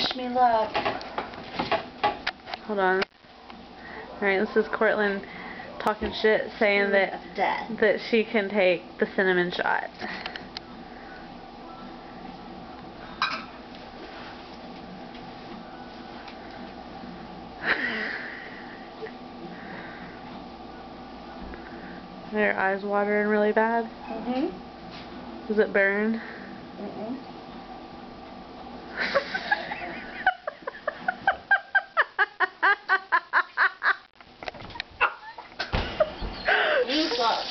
Wish me luck. Hold on. Alright, this is Courtland talking shit, saying that she can take the cinnamon shot. Are your eyes watering really bad? Mm-hmm. Does it burn? Mm-mm. You suck.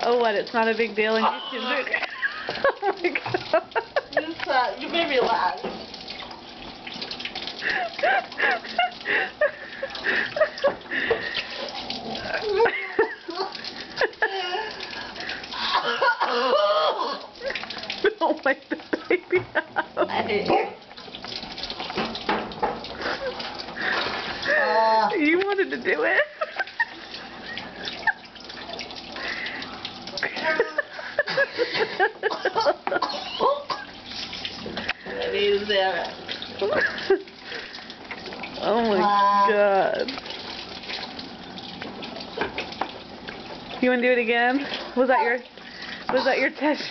Oh, what? It's not a big deal in YouTube. Oh my god. You suck. You made me laugh. Don't wake the baby up. I did. You wanted to do it. Oh my god. You want to do it again? Was that your test?